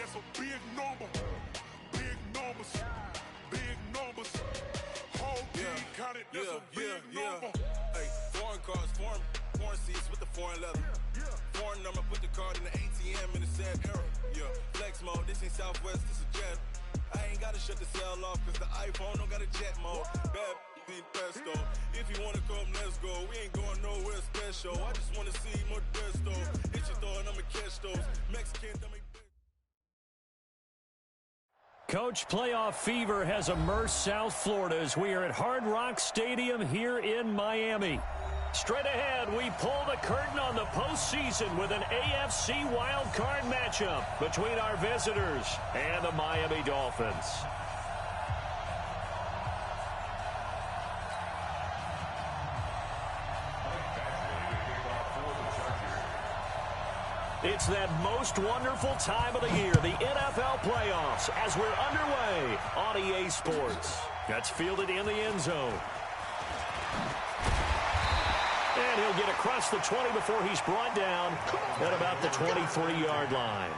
that's a big number. Big numbers. Big numbers. Whole team counted, that's a big number. Hey, foreign cars, foreign seats with the foreign leather. Foreign number, put the card in the ATM in the sad era. Yeah, flex mode, this ain't Southwest, this is Jet. I ain't gotta shut the cell off, cause the iPhone don't got a jet mode. Bad beat pesto. If you wanna come, let's go. We ain't going nowhere special. I just wanna see more Modesto. Hit your throw and I'ma catch those. Mexican dummy. Coach, playoff fever has immersed South Florida as we are at Hard Rock Stadium here in Miami. Straight ahead, we pull the curtain on the postseason with an AFC wildcard matchup between our visitors and the Miami Dolphins. It's that most wonderful time of the year, the NFL playoffs, as we're underway on EA Sports. That's fielded in the end zone. And he'll get across the 20 before he's brought down at about the 23-yard line.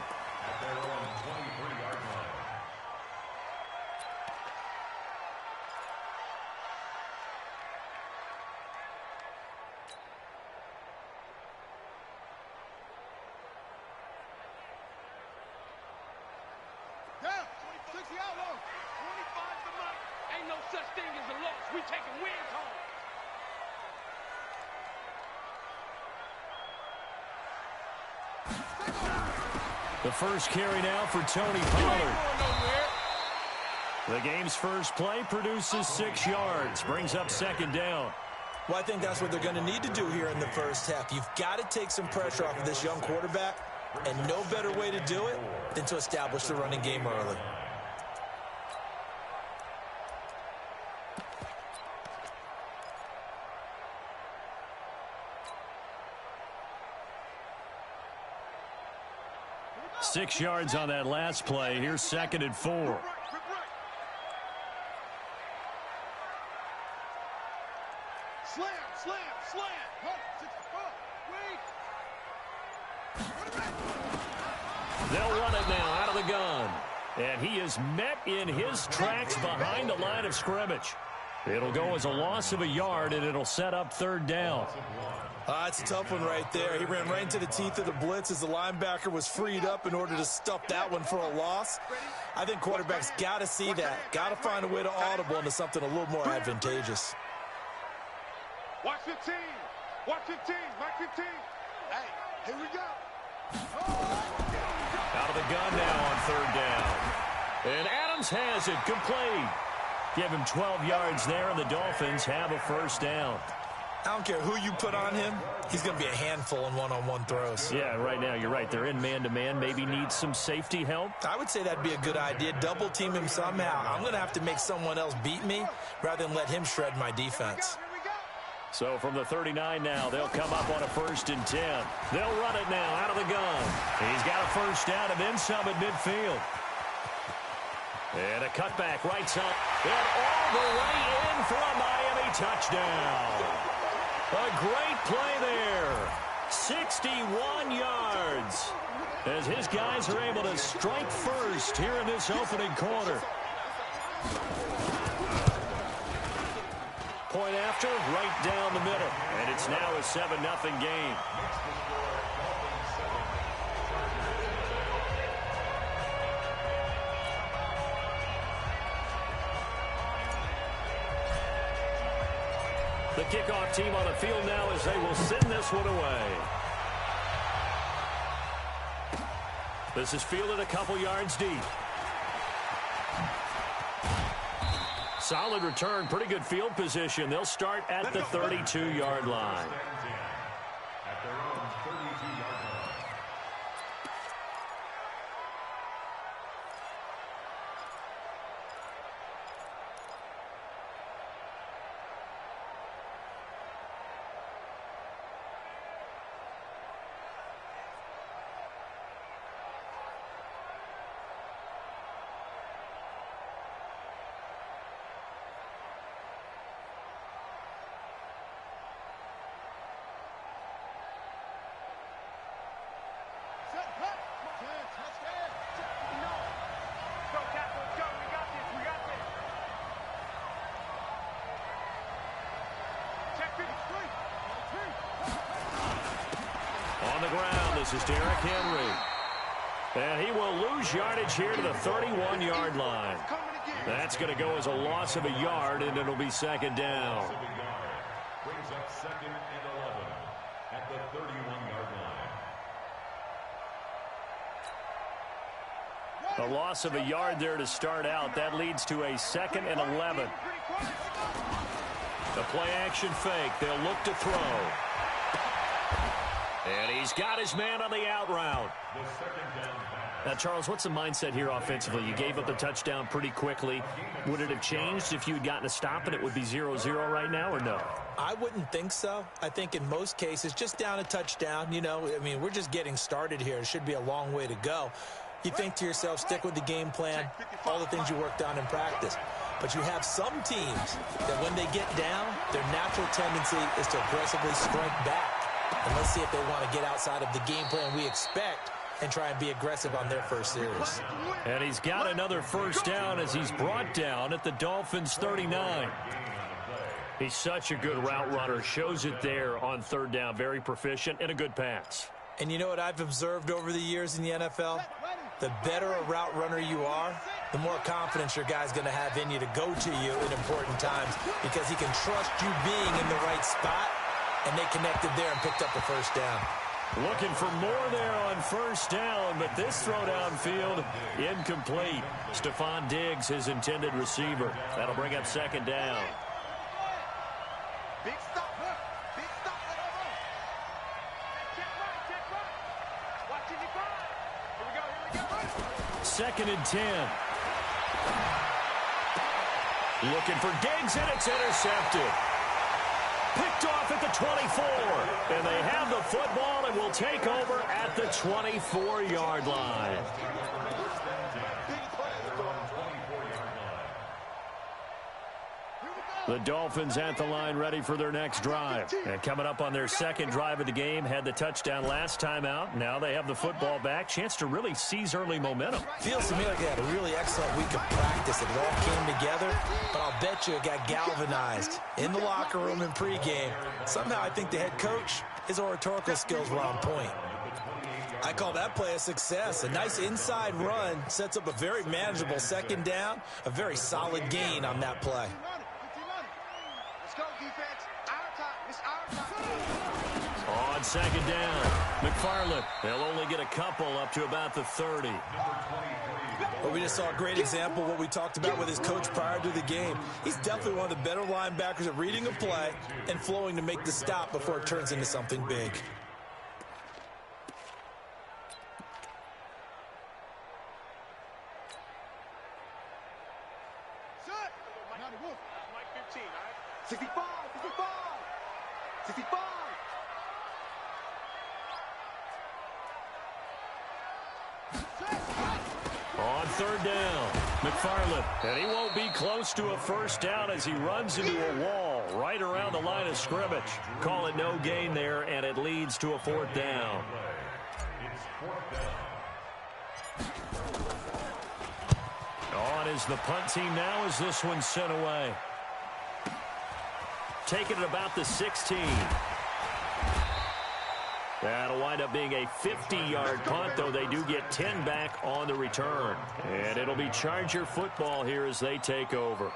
The first carry now for Tony Pollard. The game's first play produces 6 yards, brings up second down. Well, I think that's what they're going to need to do here in the first half. You've got to take some pressure off of this young quarterback, and no better way to do it than to establish the running game early. Six yards on that last play. Here's 2nd and 4. Slam. They'll run it now out of the gun. And he is met in his tracks behind the line of scrimmage. It'll go as a loss of a yard, and it'll set up 3rd down. It's a tough one right there. He ran right into the teeth of the blitz as the linebacker was freed up in order to stuff that one for a loss. I think quarterbacks got to see that. Got to find a way to audible into something a little more advantageous. Watch 15. Watch 15. Mark 15. Hey, here we go. Out of the gun now on 3rd down. And Adams has it complete. Give him 12 yards there, and the Dolphins have a first down. I don't care who you put on him. He's going to be a handful in one-on-one throws. Yeah, right now, you're right. They're in man-to-man. Maybe needs some safety help. I would say that'd be a good idea. Double team him somehow. I'm going to have to make someone else beat me rather than let him shred my defense. So from the 39 now, they'll come up on a 1st and 10. They'll run it now out of the gun. He's got a first down and then some at midfield. And a cutback right side. And all the way in for a Miami touchdown. A great play there. 61 yards. As his guys are able to strike first here in this opening quarter. Point after, right down the middle. And it's now a 7-0 game. The kickoff team on the field now as they will send this one away. This is fielded a couple yards deep. Solid return, pretty good field position. They'll start at the 32-yard line. ground. This is Derrick Henry. And he will lose yardage here to the 31-yard line. That's going to go as a loss of a yard, and it'll be second down. Brings up second and 11 at the 31-yard line. A loss of a yard there to start out. That leads to a second and 11. The play-action fake. They'll look to throw. And he's got his man on the out route. Now, Charles, what's the mindset here offensively? You gave up the touchdown pretty quickly. Would it have changed if you had gotten a stop and it would be 0-0 right now, or no? I wouldn't think so. I think in most cases, just down a touchdown, you know, I mean, we're just getting started here. It should be a long way to go. You think to yourself, stick with the game plan, all the things you worked on in practice. But you have some teams that when they get down, their natural tendency is to aggressively strike back. And let's see if they want to get outside of the game plan we expect and try and be aggressive on their first series. And he's got another first down as he's brought down at the Dolphins' 39. He's such a good route runner. Shows it there on third down. Very proficient and a good pass. And you know what I've observed over the years in the NFL? The better a route runner you are, the more confidence your guy's going to have in you to go to you in important times because he can trust you being in the right spot, and they connected there and picked up the first down. Looking for more there on first down, but this throw downfield incomplete. Stephon Diggs, his intended receiver. That'll bring up second down. Big stop. Big stop. Check right. Watch it, Here we go. Second and 10. Looking for Diggs, and it's intercepted. Picked off at the 24. And they have the football and will take over at the 24-yard line. The Dolphins at the line ready for their next drive. And coming up on their second drive of the game, had the touchdown last time out. Now they have the football back. Chance to really seize early momentum. Feels to me like they had a really excellent week of practice. It all came together, but I'll bet you it got galvanized in the locker room in pregame. Somehow I think the head coach, his oratorical skills were on point. I call that play a success. A nice inside run sets up a very manageable second down, a very solid gain on that play. On second down, McFarland. They'll only get a couple up to about the 30. Well, we just saw a great example of what we talked about with his coach prior to the game. He's definitely one of the better linebackers at reading a play and flowing to make the stop before it turns into something big. Mike 15, all right? 65. On third down, McFarland. And he won't be close to a first down as he runs into a wall right around the line of scrimmage. Call it no gain there, and it leads to a fourth down. On is the punt team now as this one's sent away. Taking it about the 16. That'll wind up being a 50-yard punt, though they do get 10 back on the return. And it'll be Charger football here as they take over.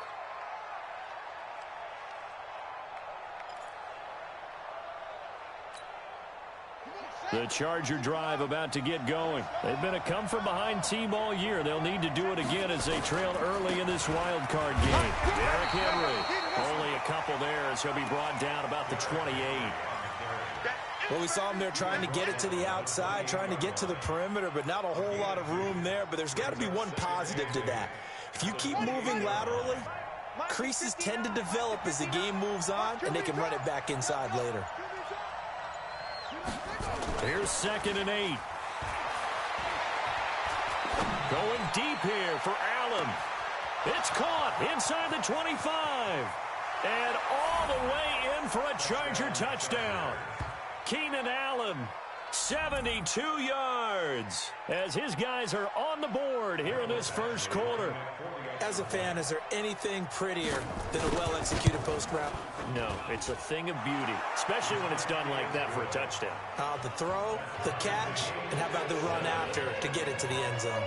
The Charger drive about to get going. They've been a come-from-behind team all year. They'll need to do it again as they trail early in this wild card game. Derrick Henry, only a couple there as he'll be brought down about the 28. Well, we saw him there trying to get it to the outside, trying to get to the perimeter, but not a whole lot of room there. But there's got to be one positive to that. If you keep moving laterally, creases tend to develop as the game moves on, and they can run it back inside later. Here's second and 8. Going deep here for Allen. It's caught inside the 25. And all the way in for a Charger touchdown. Keenan Allen 72 yards as his guys are on the board here in this first quarter. As a fan, is there anything prettier than a well-executed post route? No, it's a thing of beauty, especially when it's done like that for a touchdown. The throw, the catch, and how about the run after to get it to the end zone?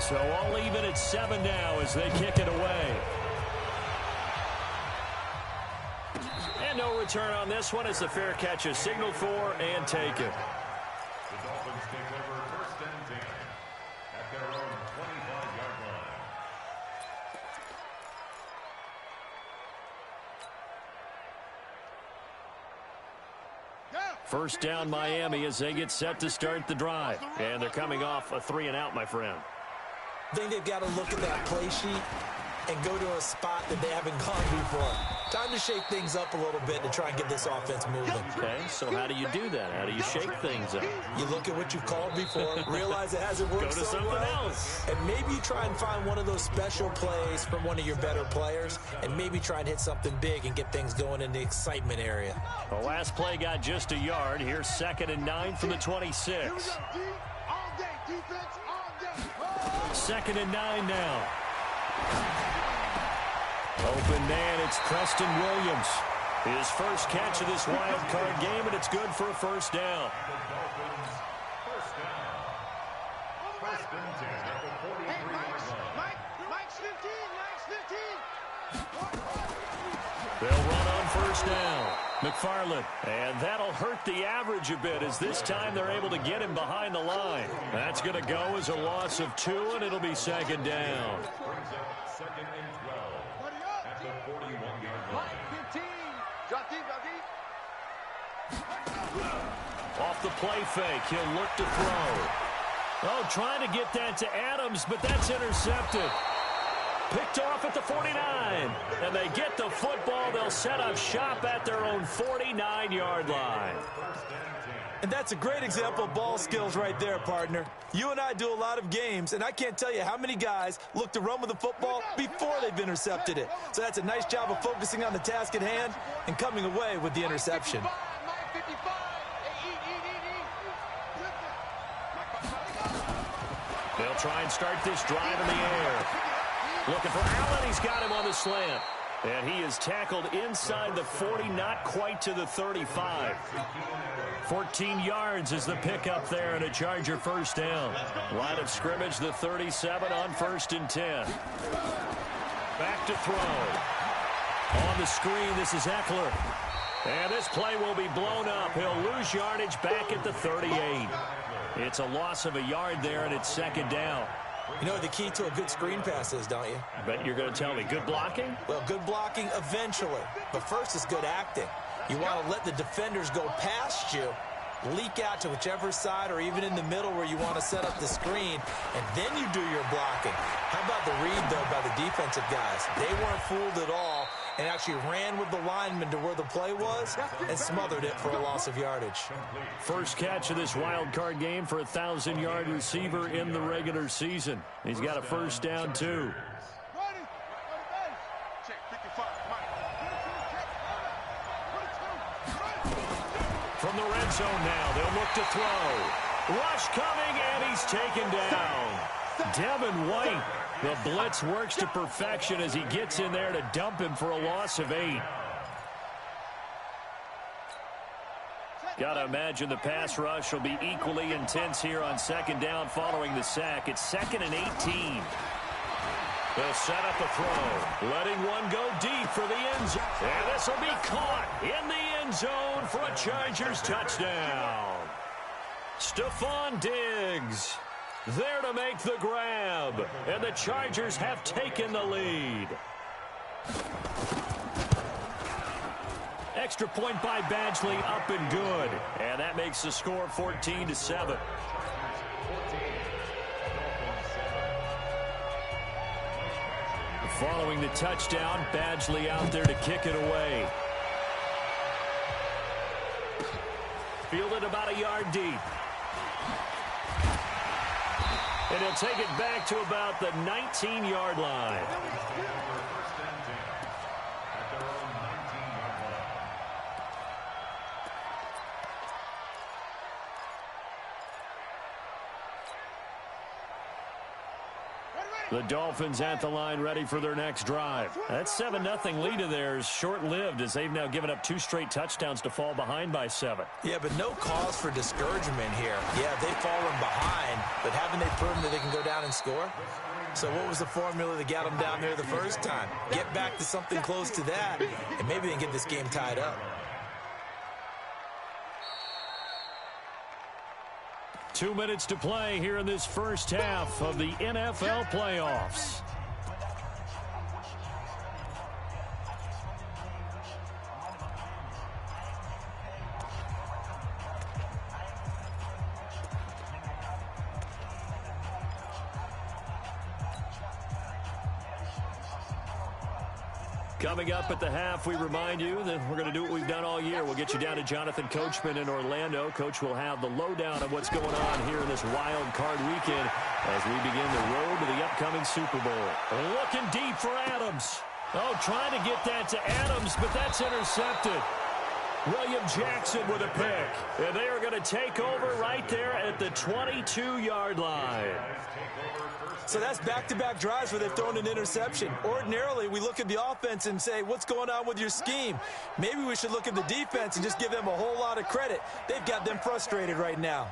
So all even at 7 now as they kick it away. And no return on this one as the fair catch is signaled for and taken. The Dolphins take over first and 10 at their own 25-yard line. First down Miami as they get set to start the drive. And they're coming off a 3-and-out, my friend. I think they've got to look at that play sheet and go to a spot that they haven't gone before. Time to shake things up a little bit to try and get this offense moving. Okay, so how do you do that? How do you shake things up? You look at what you've called before, realize it hasn't worked Go to so something well, else. and maybe you try and find one of those special plays from one of your better players, and maybe try and hit something big and get things going in the excitement area. The last play got just a yard. Here's 2nd and 9 from the 26. 2nd and 9 now. Open man, it's Preston Williams. His first catch of this wild card game, and it's good for a first down. The Dolphins first down. First and 10 at the 43-yard line. Mike's 15. They'll run on first down. McFarland, and that'll hurt the average a bit as this time they're able to get him behind the line. That's going to go as a loss of 2, and it'll be 2nd down. Brings up 2nd and 12 at the 41-yard line. 15. Drop deep. Off the play fake, he'll look to throw. Oh, trying to get that to Adams, but that's intercepted. Picked off at the 49, and they get the football. They'll set up shop at their own 49-yard line. And that's a great example of ball skills right there, partner. You and I do a lot of games, and I can't tell you how many guys look to run with the football before they've intercepted it. So that's a nice job of focusing on the task at hand and coming away with the interception. They'll try and start this drive in the air. Looking for Allen. He's got him on the slant. And he is tackled inside the 40, not quite to the 35. 14 yards is the pickup there and a Charger first down. Line of scrimmage, the 37 on 1st and 10. Back to throw. On the screen, this is Eckler. And this play will be blown up. He'll lose yardage back at the 38. It's a loss of a yard there, and it's 2nd down. You know what the key to a good screen pass is, don't you? I bet you're going to tell me. Good blocking? Well, good blocking eventually. But first is good acting. You want to let the defenders go past you, leak out to whichever side or even in the middle where you want to set up the screen, and then you do your blocking. How about the read, though, by the defensive guys? They weren't fooled at all and actually ran with the lineman to where the play was and smothered it for a loss of yardage. First catch of this wild card game for a 1,000-yard receiver in the regular season. He's got a first down, too. From the red zone now, they'll look to throw. Rush coming, and he's taken down. Devin White, the blitz works to perfection as he gets in there to dump him for a loss of 8. Got to imagine the pass rush will be equally intense here on 2nd down following the sack. It's 2nd and 18. They'll set up a throw, letting one go deep for the end zone. And this will be caught in the end zone for a Chargers touchdown. Stephon Diggs there to make the grab. And the Chargers have taken the lead. Extra point by Badgley, up and good. And that makes the score 14-7. Following the touchdown, Badgley out there to kick it away. Fielded about a yard deep. And he'll take it back to about the 19-yard line. The Dolphins at the line ready for their next drive. That 7-0 lead of theirs short-lived as they've now given up 2 straight touchdowns to fall behind by 7. Yeah, but no cause for discouragement here. Yeah, they've fallen behind, but haven't they proven that they can go down and score? So what was the formula that got them down there the first time? Get back to something close to that, and maybe they can get this game tied up. 2 minutes to play here in this first half of the NFL playoffs. Coming up at the half, we remind you that we're going to do what we've done all year. We'll get you down to Jonathan Coachman in Orlando. Coach will have the lowdown of what's going on here in this wild card weekend as we begin the road to the upcoming Super Bowl. Looking deep for Adams. Oh, trying to get that to Adams, but that's intercepted. William Jackson with a pick. And they are going to take over right there at the 22-yard line. So that's back-to-back drives where they've thrown an interception. Ordinarily, we look at the offense and say, what's going on with your scheme? Maybe we should look at the defense and just give them a whole lot of credit. They've got them frustrated right now.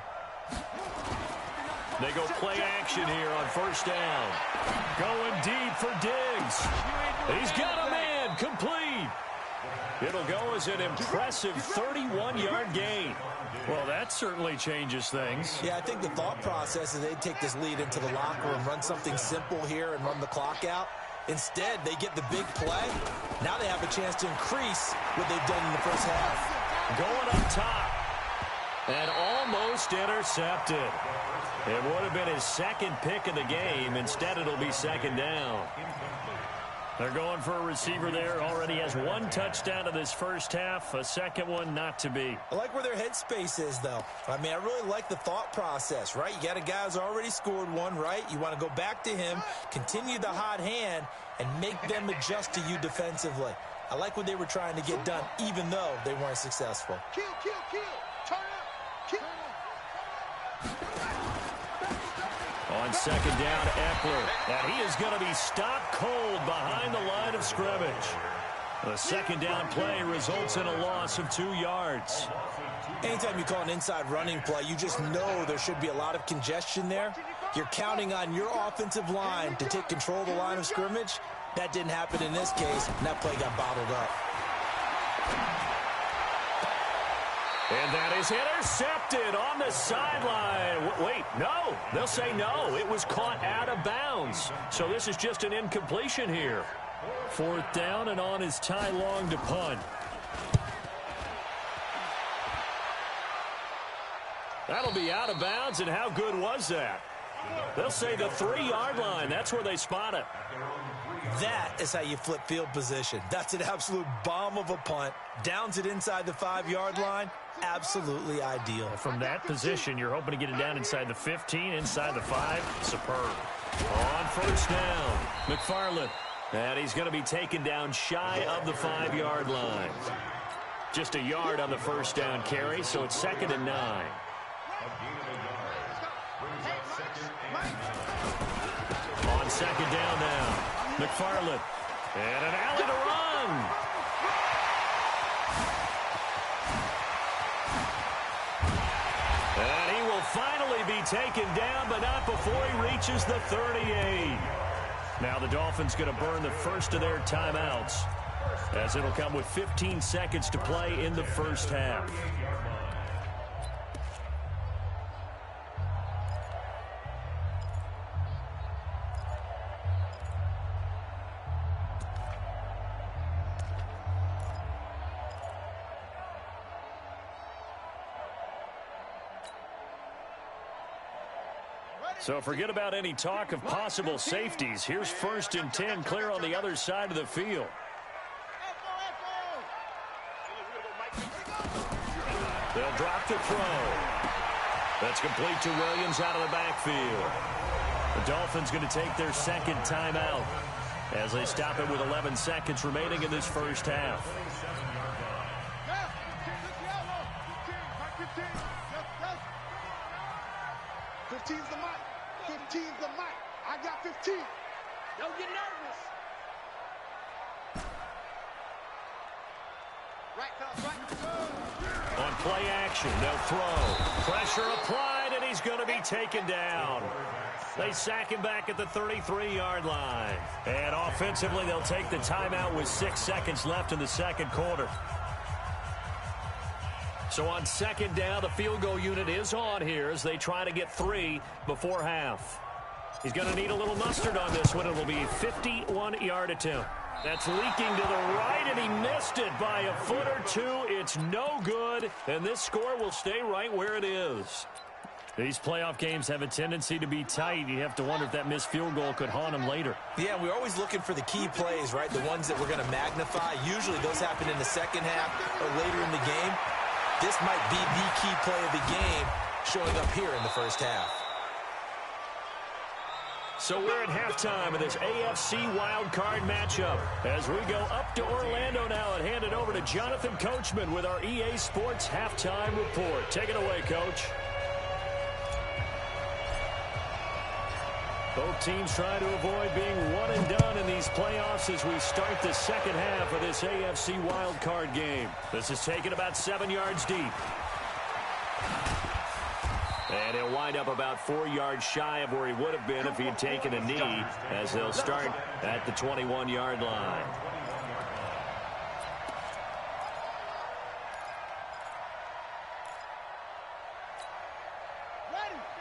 They go play action here on first down. Going deep for Diggs. He's got a man complete. It'll go as an impressive 31-yard gain. Well, that certainly changes things. Yeah, I think the thought process is they'd take this lead into the locker room, run something simple here and run the clock out. Instead, they get the big play. Now they have a chance to increase what they've done in the first half. Going up top. And almost intercepted. It would have been his second pick of the game. Instead, it'll be second down. They're going for a receiver there. Already has 1 touchdown in this first half. A second one not to be. I like where their headspace is, though. I mean, I really like the thought process, right? You got a guy who's already scored 1, right? You want to go back to him, continue the hot hand, and make them adjust to you defensively. I like what they were trying to get done, even though they weren't successful. Kill, kill, kill. Turn up. Kill. On second down, Eckler. And he is going to be stopped cold behind the line of scrimmage. The second down play results in a loss of 2 yards. Anytime you call an inside running play, you just know there should be a lot of congestion there. You're counting on your offensive line to take control of the line of scrimmage. That didn't happen in this case, and that play got bottled up. And that is intercepted on the sideline. Wait, no. They'll say no. It was caught out of bounds. So this is just an incompletion here. 4th down, and on is Ty Long to punt. That'll be out of bounds, and how good was that? They'll say the 3-yard line. That's where they spot it. That is how you flip field position. That's an absolute bomb of a punt. Downs it inside the 5-yard line. Absolutely ideal. From that position, you're hoping to get it down inside the 15, inside the 5. Superb. On first down, McFarland. And he's going to be taken down shy of the 5-yard line. Just a yard on the first down carry, so it's 2nd and 9. On second down now, McFarland. And an alley to run. And he will finally be taken down, but not before he reaches the 38. Now the Dolphins going to burn the first of their timeouts, as it'll come with 15 seconds to play in the first half. So forget about any talk of possible safeties. Here's 1st and 10, clear on the other side of the field. They'll drop the throw. That's complete to Williams out of the backfield. The Dolphins going to take their second timeout as they stop it with 11 seconds remaining in this first half. 15's the mic. 15's the mic. I got 15. Don't get nervous. Right, fellas, right. On play action, they'll throw. Pressure applied, and he's going to be taken down. They sack him back at the 33-yard line. And offensively, they'll take the timeout with 6 seconds left in the second quarter. So on second down, the field goal unit is on here as they try to get 3 before half. He's going to need a little mustard on this one. It will be a 51-yard attempt. That's leaking to the right, and he missed it by a foot or two. It's no good, and this score will stay right where it is. These playoff games have a tendency to be tight. You have to wonder if that missed field goal could haunt him later. Yeah, we're always looking for the key plays, right? The ones that we're going to magnify. Usually those happen in the second half or later in the game. This might be the key play of the game showing up here in the first half. So we're at halftime of this AFC wildcard matchup. As we go up to Orlando now and hand it over to Jonathan Coachman with our EA Sports halftime report. Take it away, Coach. Both teams trying to avoid being one and done in these playoffs as we start the second half of this AFC wildcard game. This is taken about 7 yards deep. And he'll wind up about 4 yards shy of where he would have been if he had taken a knee, as they'll start at the 21-yard line.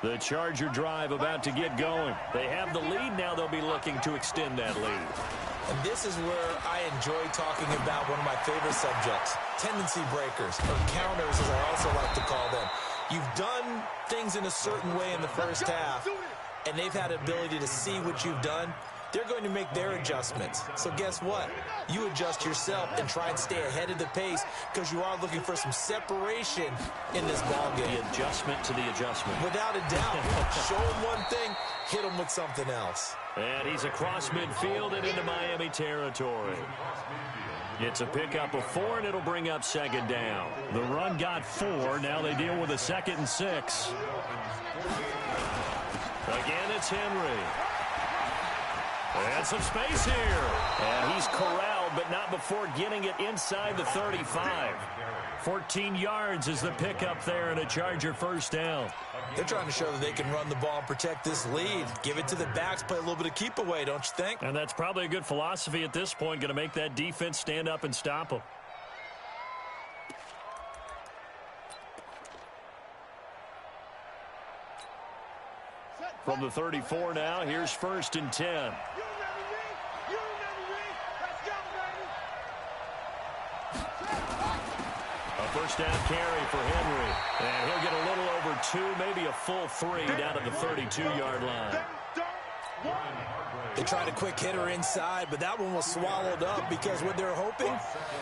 The Charger drive about to get going. They have the lead now. They'll be looking to extend that lead. And this is where I enjoy talking about one of my favorite subjects, tendency breakers, or counters as I also like to call them. You've done things in a certain way in the first half, and they've had the ability to see what you've done. They're going to make their adjustments. So guess what? You adjust yourself and try and stay ahead of the pace because you are looking for some separation in this ballgame. The adjustment to the adjustment. Without a doubt. Show them one thing, hit them with something else. And he's across midfield and into Miami territory. It's a pickup of 4, and it'll bring up second down. The run got 4. Now they deal with a 2nd and 6. Again, it's Henry. And some space here. And he's corralled, but not before getting it inside the 35. 14 yards is the pickup there, and a Charger first down. They're trying to show that they can run the ball and protect this lead. Give it to the backs, play a little bit of keep away, don't you think? And that's probably a good philosophy at this point, going to make that defense stand up and stop them. From the 34 now, here's 1st and 10. First down carry for Henry. And he'll get a little over 2, maybe a full 3 down to the 32-yard line. They tried a quick hitter inside, but that one was swallowed up because what they're hoping,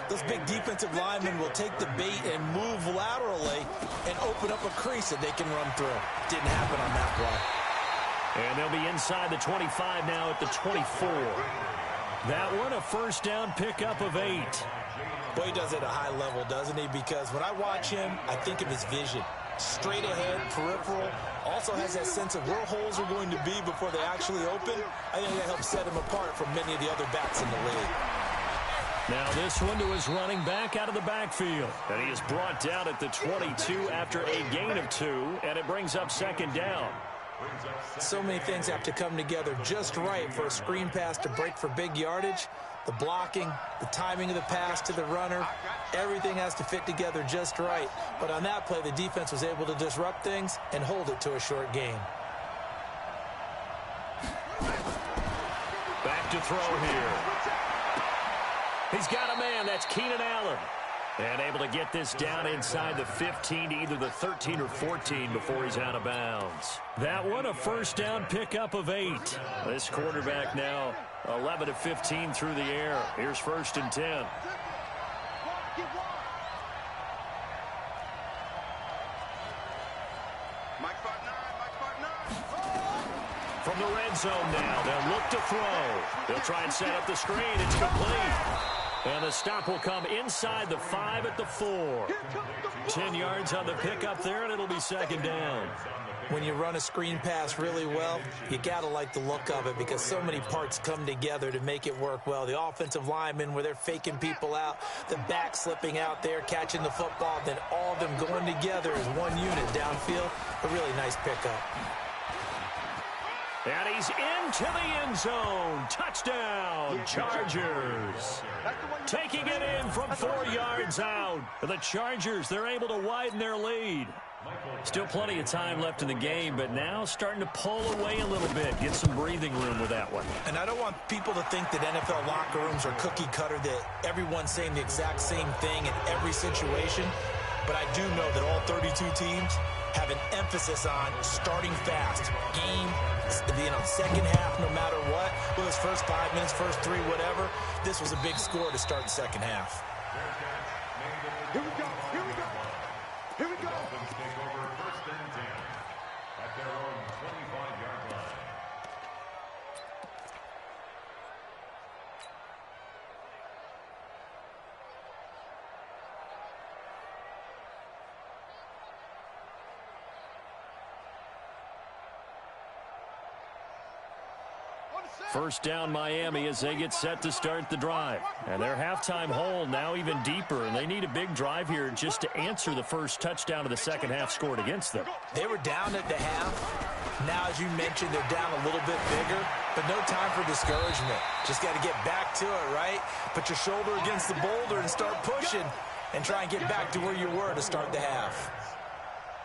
those big defensive linemen will take the bait and move laterally and open up a crease that they can run through. Didn't happen on that play. And they'll be inside the 25 now at the 24. That one a first down pickup of 8. Boy, he does it at a high level, doesn't he? Because when I watch him, I think of his vision. Straight ahead, peripheral. Also has that sense of where holes are going to be before they actually open. I think that helps set him apart from many of the other backs in the league. Now this one to his running back out of the backfield. And he is brought down at the 22 after a gain of 2, and it brings up second down. So many things have to come together just right for a screen pass to break for big yardage. The blocking, the timing of the pass to the runner, everything has to fit together just right. But on that play, the defense was able to disrupt things and hold it to a short gain. Back to throw here. He's got a man. That's Keenan Allen. And able to get this down inside the 15 to either the 13 or 14 before he's out of bounds. That one a first down pickup of 8. This quarterback now 11 of 15 through the air. Here's 1st and 10. From the red zone now, they'll look to throw. They'll try and set up the screen. It's complete. And the stop will come inside the 5 at the 4. 10 yards on the pickup there, and it'll be second down. When you run a screen pass really well, you got to like the look of it because so many parts come together to make it work well. The offensive linemen, where they're faking people out, the back slipping out there, catching the football, then all of them going together as one unit downfield. A really nice pickup. And he's into the end zone. Touchdown, Chargers. Taking it in from 4 yards out. The Chargers, they're able to widen their lead. Still plenty of time left in the game, but now starting to pull away a little bit. Get some breathing room with that one. And I don't want people to think that NFL locker rooms are cookie cutter, that everyone's saying the exact same thing in every situation. But I do know that all 32 teams have an emphasis on starting fast. Game, second half, no matter what. Whether it's first 5 minutes, first 3, whatever. This was a big score to start the second half. Here we go. Here we go. Here we go. Dolphins take over first and 10 at their own 25-yard line. First down Miami as they get set to start the drive. And their halftime hole now even deeper, and they need a big drive here just to answer the first touchdown of the second half scored against them. They were down at the half. Now, as you mentioned, they're down a little bit bigger, but no time for discouragement. Just got to get back to it, right? Put your shoulder against the boulder and start pushing and try and get back to where you were to start the half.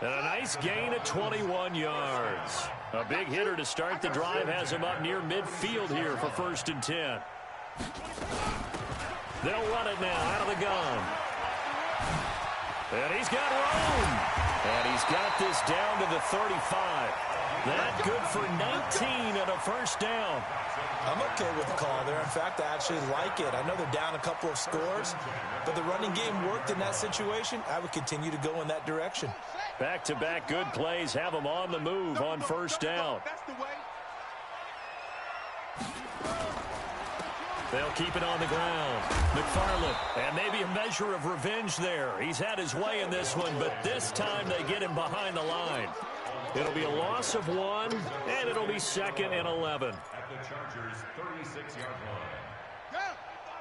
And a nice gain of 21 yards. A big hitter to start the drive has him up near midfield here for first and 10. They'll run it now out of the gun. And he's got room. And he's got this down to the 35. That good for 19 and a first down. I'm okay with the call there. In fact, I actually like it. I know they're down a couple of scores, but the running game worked in that situation. I would continue to go in that direction. Back-to-back good plays have them on the move on first down. They'll keep it on the ground. McFarland, and maybe a measure of revenge there. He's had his way in this one, but this time they get him behind the line. It'll be a loss of 1, and it'll be second and 11. At the Chargers' 36-yard line. Yeah,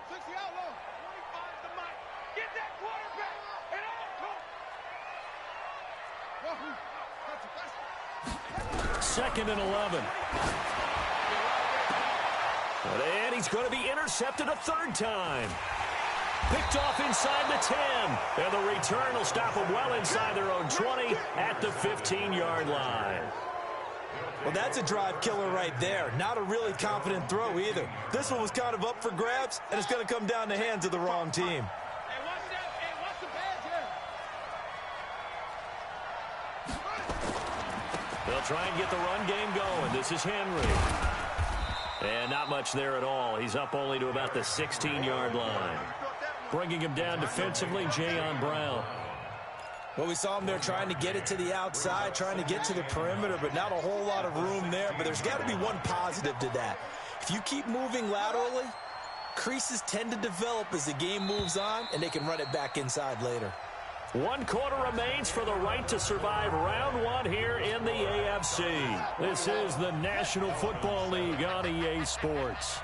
60 out low. 25 to Mike. Get that quarterback. And on. Second and 11. And he's going to be intercepted a third time. Picked off inside the 10. And the return will stop them well inside their own 20 at the 15-yard line. Well, that's a drive killer right there. Not a really confident throw either. This one was kind of up for grabs, and it's going to come down the hands of the wrong team. Hey, watch that. Hey, watch the badge here. They'll try and get the run game going. This is Henry. And not much there at all. He's up only to about the 16-yard line. Bringing him down defensively, Jayon Brown. Well, we saw him there trying to get it to the outside, trying to get to the perimeter, but not a whole lot of room there. But there's got to be one positive to that. If you keep moving laterally, creases tend to develop as the game moves on, and they can run it back inside later. 1 quarter remains for the right to survive round 1 here in the AFC. This is the National Football League on EA Sports.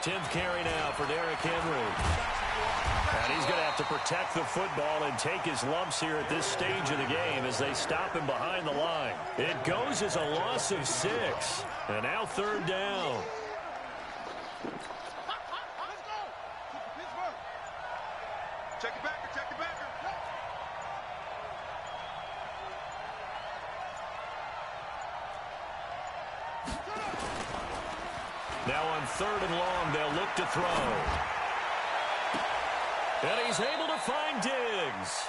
10th carry now for Derrick Henry. And he's going to have to protect the football and take his lumps here at this stage of the game as they stop him behind the line. It goes as a loss of 6. And now third down. Check it back. Check it back. Now on third and long, they'll look to throw. And he's able to find Diggs.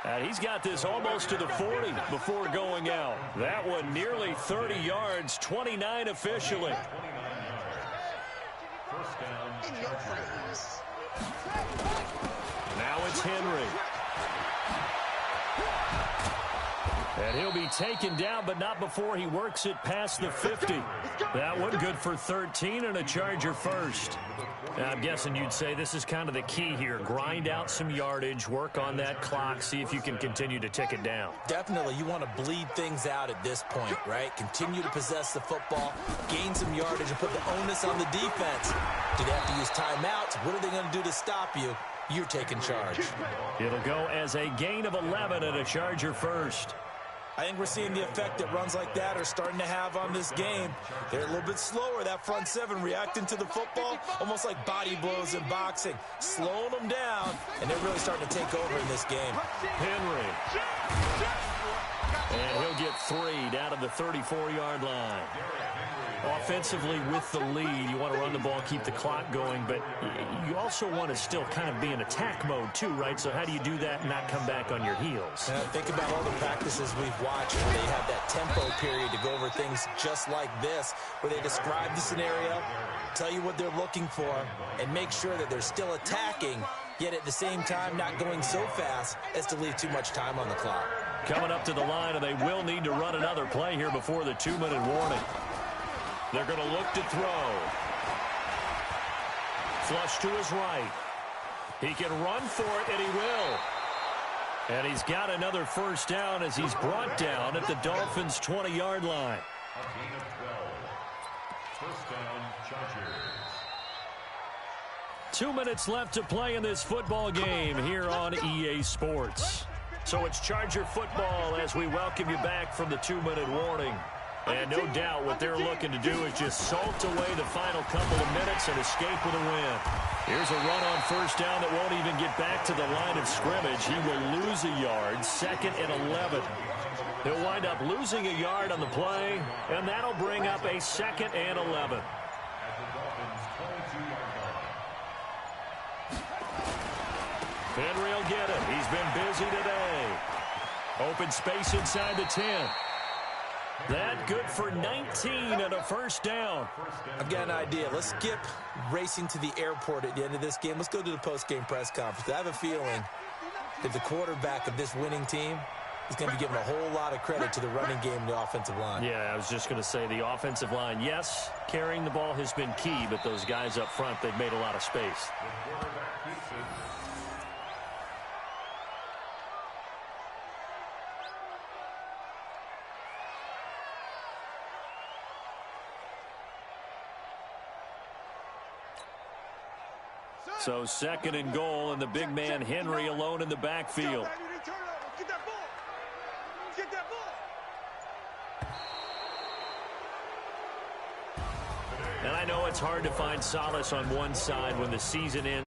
And he's got this almost to the 40 before going out. That one nearly 30 yards, 29 officially. First down, Chargers. Now it's Henry. And he'll be taken down, but not before he works it past the 50. That one good for 13 and a Charger first. Now, I'm guessing you'd say this is kind of the key here. Grind out some yardage, work on that clock, see if you can continue to tick it down. Definitely, you want to bleed things out at this point, right? Continue to possess the football, gain some yardage, and put the onus on the defense. Do they have to use timeouts? What are they going to do to stop you? You're taking charge. It'll go as a gain of 11 and a Charger first. I think we're seeing the effect that runs like that are starting to have on this game. They're a little bit slower, that front seven, reacting to the football, almost like body blows in boxing, slowing them down, and they're really starting to take over in this game. Henry. And he'll get 3 down to the 34-yard line. Offensively with the lead, you want to run the ball, keep the clock going, but you also want to still kind of be in attack mode too, right? So how do you do that and not come back on your heels? Think about all the practices we've watched where they have that tempo period to go over things just like this, where they describe the scenario, tell you what they're looking for, and make sure that they're still attacking, yet at the same time not going so fast as to leave too much time on the clock. Coming up to the line, and they will need to run another play here before the 2-minute warning. They're going to look to throw. Flush to his right. He can run for it, and he will. And he's got another first down as he's brought down at the Dolphins' 20-yard line. A gain of 12. First down, Chargers. 2 minutes left to play in this football game here on EA Sports. So it's Charger football as we welcome you back from the 2-minute warning. And no doubt what they're looking to do is just salt away the final couple of minutes and escape with a win. Here's a run on first down that won't even get back to the line of scrimmage. He will lose a yard, 2nd and 11. He'll wind up losing a yard on the play, and that'll bring up a 2nd and 11. Henry will get it. He's been busy today. Open space inside the 10. That good for 19 and a first down. I've got an idea. Let's skip racing to the airport at the end of this game. Let's go to the post-game press conference. I have a feeling that the quarterback of this winning team is going to be given a whole lot of credit to the running game and the offensive line. Yeah, I was just going to say the offensive line, yes, carrying the ball has been key, but those guys up front, they've made a lot of space. So 2nd and goal, and the big man Henry alone in the backfield. And I know it's hard to find solace on one side when the season ends.